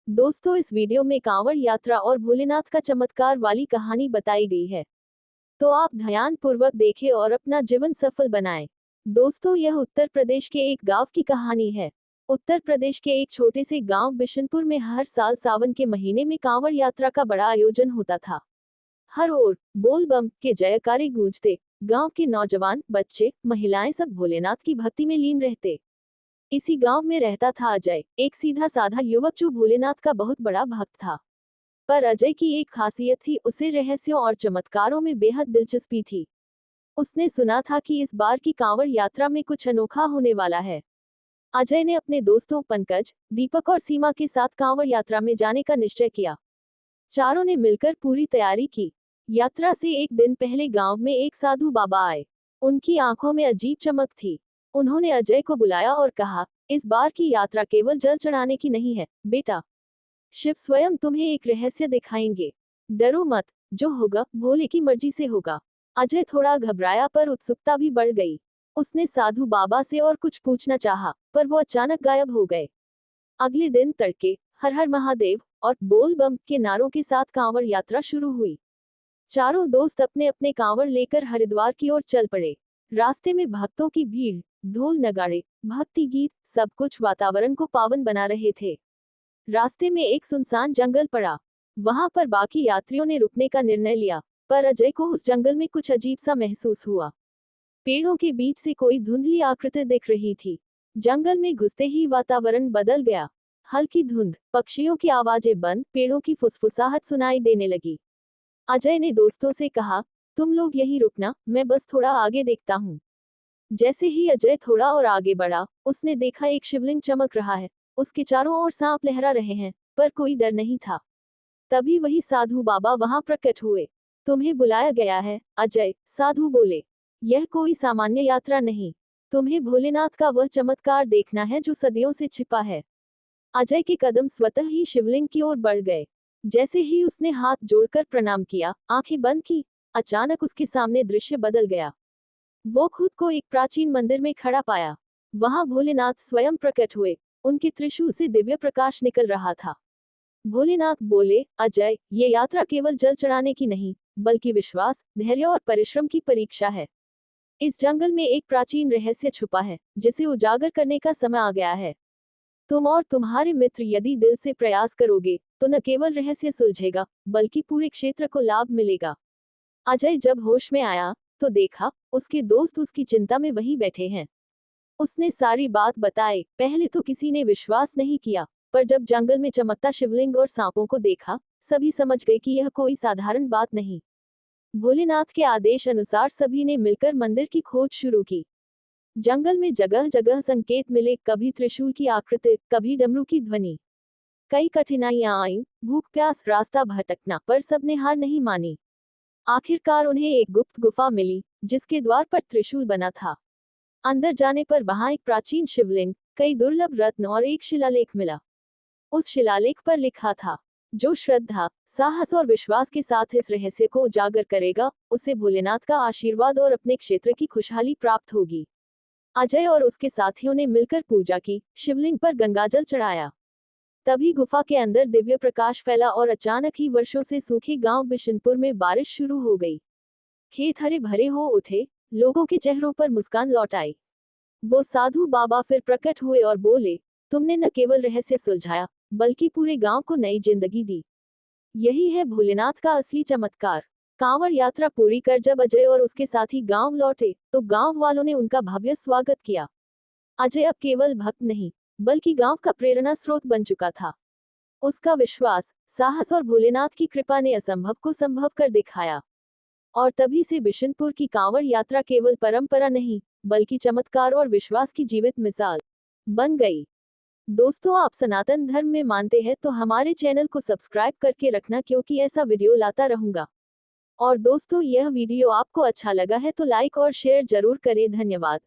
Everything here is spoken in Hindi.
दोस्तों, इस वीडियो में कांवड़ यात्रा और भोलेनाथ का चमत्कार वाली कहानी बताई गई है। तो आप ध्यानपूर्वक देखें और अपना जीवन सफल बनाएं। दोस्तों, यह उत्तर प्रदेश के एक गांव की कहानी है। उत्तर प्रदेश के एक छोटे से गांव बिशनपुर में हर साल सावन के महीने में कांवड़ यात्रा का बड़ा आयोजन होता था। हर ओर बोल बम के जयकारे गूंजते, गांव के नौजवान, बच्चे, महिलाएं सब भोलेनाथ की भक्ति में लीन रहते। इसी गांव में रहता था अजय, एक सीधा साधा युवक जो भोलेनाथ का बहुत बड़ा भक्त था। पर अजय की एक खासियत थी, उसे रहस्यों और चमत्कारों में बेहद दिलचस्पी थी। उसने सुना था कि इस बार की कांवड़ यात्रा में कुछ अनोखा होने वाला है। अजय ने अपने दोस्तों पंकज, दीपक और सीमा के साथ कांवड़ यात्रा में जाने का निश्चय किया। चारों ने मिलकर पूरी तैयारी की। यात्रा से एक दिन पहले गांव में एक साधु बाबा आए। उनकी आंखों में अजीब चमक थी। उन्होंने अजय को बुलाया और कहा, इस बार की यात्रा केवल जल चढ़ाने की नहीं है, बेटा। शिव स्वयं तुम्हें एक रहस्य दिखाएंगे। डरो मत, जो होगा भोले की मर्जी से होगा। अजय थोड़ा घबराया पर उत्सुकता भी बढ़ गई। उसने साधु बाबा से और कुछ पूछना चाहा, पर वो अचानक गायब हो गए। अगले दिन तड़के हर हर महादेव और बोल बम के नारों के साथ कांवड़ यात्रा शुरू हुई। चारों दोस्त अपने अपने कांवड़ लेकर हरिद्वार की ओर चल पड़े। रास्ते में भक्तों की भीड़, ढोल नगाड़े, भक्ति गीत, सब कुछ वातावरण को पावन बना रहे थे। रास्ते में एक सुनसान जंगल पड़ा। वहां पर बाकी यात्रियों ने रुकने का निर्णय लिया, पर अजय को उस जंगल में कुछ अजीब सा महसूस हुआ। पेड़ों के बीच से कोई धुंधली आकृति दिख रही थी। जंगल में घुसते ही वातावरण बदल गया। हल्की धुंध, पक्षियों की आवाजें बंद, पेड़ों की फुसफुसाहट सुनाई देने लगी। अजय ने दोस्तों से कहा, तुम लोग यहीं रुकना, मैं बस थोड़ा आगे देखता हूँ। जैसे ही अजय थोड़ा और आगे बढ़ा, उसने देखा एक शिवलिंग चमक रहा है। उसके चारों ओर सांप लहरा रहे हैं, पर कोई डर नहीं था। तभी वही साधु बाबा वहां प्रकट हुए। तुम्हें बुलाया गया है, अजय, साधु बोले। यह कोई सामान्य यात्रा नहीं। तुम्हें भोलेनाथ का वह चमत्कार देखना है जो सदियों से छिपा है। अजय के कदम स्वतः ही शिवलिंग की ओर बढ़ गए। जैसे ही उसने हाथ जोड़कर प्रणाम किया, आंखें बंद की, अचानक उसके सामने दृश्य बदल गया। वो खुद को एक प्राचीन मंदिर में खड़ा पाया। वहां भोलेनाथ स्वयं प्रकट हुए। उनके त्रिशूल से दिव्य प्रकाश निकल रहा था। भोलेनाथ बोले, अजय, ये यात्रा केवल जल चढ़ाने की नहीं, बल्कि विश्वास, धैर्य और परिश्रम की परीक्षा है। इस जंगल में एक प्राचीन रहस्य छुपा है, जिसे उजागर करने का समय आ गया है। तुम और तुम्हारे मित्र यदि दिल से प्रयास करोगे, तो न केवल रहस्य सुलझेगा, बल्कि पूरे क्षेत्र को लाभ मिलेगा। अजय जब होश में आया, तो देखा, उसके दोस्त उसकी चिंता में वहीं बैठे हैं। उसने सारी बात बताई। पहले तो किसी ने विश्वास नहीं किया, पर जब जंगल में चमकता शिवलिंग और सांपों को देखा, सभी समझ गए कि यह कोई साधारण बात नहीं। भोलेनाथ के आदेश अनुसार सभी ने मिलकर मंदिर की खोज शुरू की। जंगल में जगह जगह संकेत मिले, कभी त्रिशूल की आकृति, कभी डमरू की ध्वनि। कई कठिनाइयां आईं, भूख प्यास, रास्ता भटकना, पर सबने हार नहीं मानी। आखिरकार उन्हें एक गुप्त गुफा मिली, जिसके द्वार पर त्रिशूल बना था। अंदर जाने पर वहां एक प्राचीन शिवलिंग, कई दुर्लभ रत्न और एक शिलालेख मिला। उस शिलालेख पर लिखा था, जो श्रद्धा, साहस और विश्वास के साथ इस रहस्य को उजागर करेगा, उसे भोलेनाथ का आशीर्वाद और अपने क्षेत्र की खुशहाली प्राप्त होगी। अजय और उसके साथियों ने मिलकर पूजा की, शिवलिंग पर गंगाजल चढ़ाया। तभी गुफा के अंदर दिव्य प्रकाश फैला और अचानक ही वर्षों से सूखे गांव बिशनपुर में बारिश शुरू हो गई। खेत हरे भरे हो उठे, लोगों के चेहरों पर मुस्कान लौट आई। वो साधु बाबा फिर प्रकट हुए और बोले, तुमने न केवल रहस्य सुलझाया, बल्कि पूरे गांव को नई जिंदगी दी। यही है भोलेनाथ का असली चमत्कार। कांवड़ यात्रा पूरी कर जब अजय और उसके साथी गांव लौटे, तो गांव वालों ने उनका भव्य स्वागत किया। अजय अब केवल भक्त नहीं, बल्कि गांव का प्रेरणा स्रोत बन चुका था। उसका विश्वास, साहस और भोलेनाथ की कृपा ने असंभव को संभव कर दिखाया। और तभी से बिशनपुर की कांवड़ यात्रा केवल परंपरा नहीं, बल्कि चमत्कार और विश्वास की जीवित मिसाल बन गई। दोस्तों, आप सनातन धर्म में मानते हैं तो हमारे चैनल को सब्सक्राइब करके रखना, क्योंकि ऐसा वीडियो लाता रहूंगा। और दोस्तों, यह वीडियो आपको अच्छा लगा है तो लाइक और शेयर जरूर करें। धन्यवाद।